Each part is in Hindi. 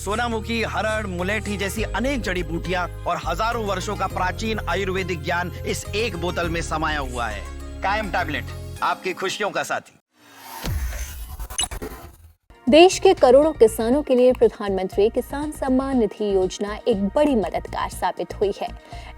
सोनामुखी, हरड़, मुलेठी जैसी अनेक जड़ी बूटियां और हजारों वर्षों का प्राचीन आयुर्वेदिक ज्ञान इस एक बोतल में समाया हुआ है। कायम टैबलेट, आपकी खुशियों का साथी। देश के करोड़ों किसानों के लिए प्रधानमंत्री किसान सम्मान निधि योजना एक बड़ी मददगार साबित हुई है।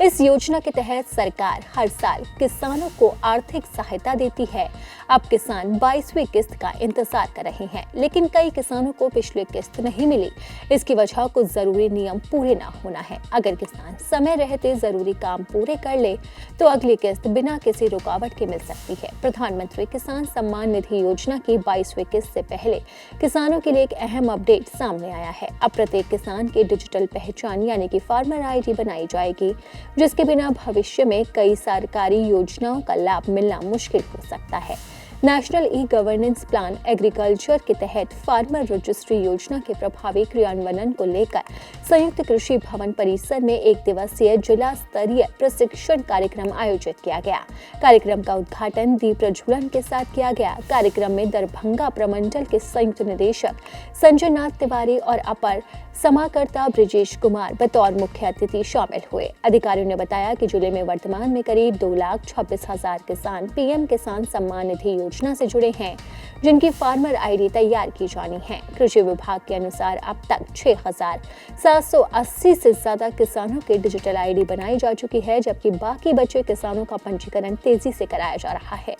इस योजना के तहत सरकार हर साल किसानों को आर्थिक सहायता देती है। अब किसान 22वीं किस्त का इंतजार कर रहे हैं, लेकिन कई किसानों को पिछली किस्त नहीं मिली। इसकी वजह कुछ जरूरी नियम पूरे न होना है। अगर किसान समय रहते जरूरी काम पूरे कर ले तो अगली किस्त बिना किसी रुकावट के मिल सकती है। प्रधानमंत्री किसान सम्मान निधि योजना की 22वीं किस्त से पहले किसानों के लिए एक अहम अपडेट सामने आया है। अब प्रत्येक किसान की डिजिटल पहचान यानी कि फार्मर आईडी बनाई जाएगी, जिसके बिना भविष्य में कई सरकारी योजनाओं का लाभ मिलना मुश्किल हो सकता है। National e governance plan agriculture के तहत फार्मर रजिस्ट्री योजना के प्रभावी क्रियान्वयन को लेकर संयुक्त कृषि भवन परिसर में एक दिवसीय जिला स्तरीय प्रशिक्षण कार्यक्रम आयोजित किया गया। कार्यक्रम का उद्घाटन दीप प्रज्वलन के साथ किया गया। कार्यक्रम में दरभंगा प्रमंडल के संयुक्त निदेशक संजय नाथ तिवारी और अपर समाहर्ता ब्रिजेश कुमार बतौर मुख्य अतिथि शामिल हुए। अधिकारियों ने बताया कि जिले में वर्तमान में करीब 2,26,000 किसान पीएम किसान सम्मान निधि योजना से जुड़े हैं, जिनकी फार्मर आईडी तैयार की जानी है। कृषि विभाग के अनुसार अब तक 6,780 से ज्यादा किसानों की डिजिटल आईडी बनाई जा चुकी है, जबकि बाकी बचे किसानों का पंजीकरण तेजी से कराया जा रहा है।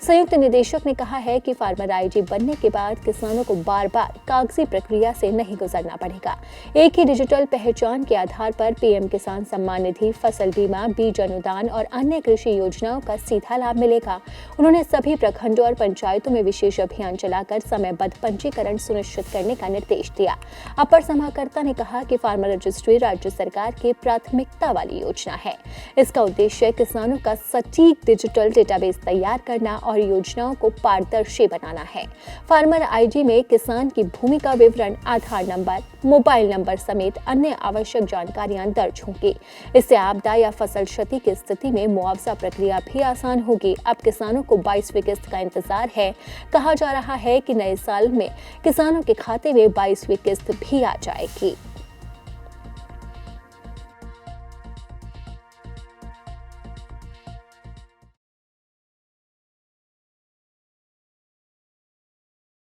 संयुक्त निदेशक ने कहा है कि फार्मर आईडी बनने के बाद किसानों को बार बार कागजी प्रक्रिया से नहीं गुजरना पड़ेगा। एक ही डिजिटल पहचान के आधार पर पीएम किसान सम्मान निधि, फसल बीमा, बीज अनुदान और अन्य कृषि योजनाओं का सीधा लाभ मिलेगा। उन्होंने सभी प्रखंडों और पंचायतों में विशेष अभियान चलाकर समयबद्ध पंजीकरण सुनिश्चित करने का निर्देश दिया। अपर समाहर्ता ने कहा कि फार्मर रजिस्ट्री राज्य सरकार की प्राथमिकता वाली योजना है। इसका उद्देश्य किसानों का सटीक डिजिटल डेटाबेस तैयार करना और योजनाओं को पारदर्शी बनाना है। फार्मर आईडी में किसान की भूमि का विवरण, आधार नंबर, मोबाइल नंबर समेत अन्य आवश्यक जानकारियां दर्ज होंगी। इससे आपदा या फसल क्षति की स्थिति में मुआवजा प्रक्रिया भी आसान होगी। अब किसानों को 22वीं किस्त का इंतजार है। कहा जा रहा है कि नए साल में किसानों के खाते में 22वीं किस्त भी आ जाएगी।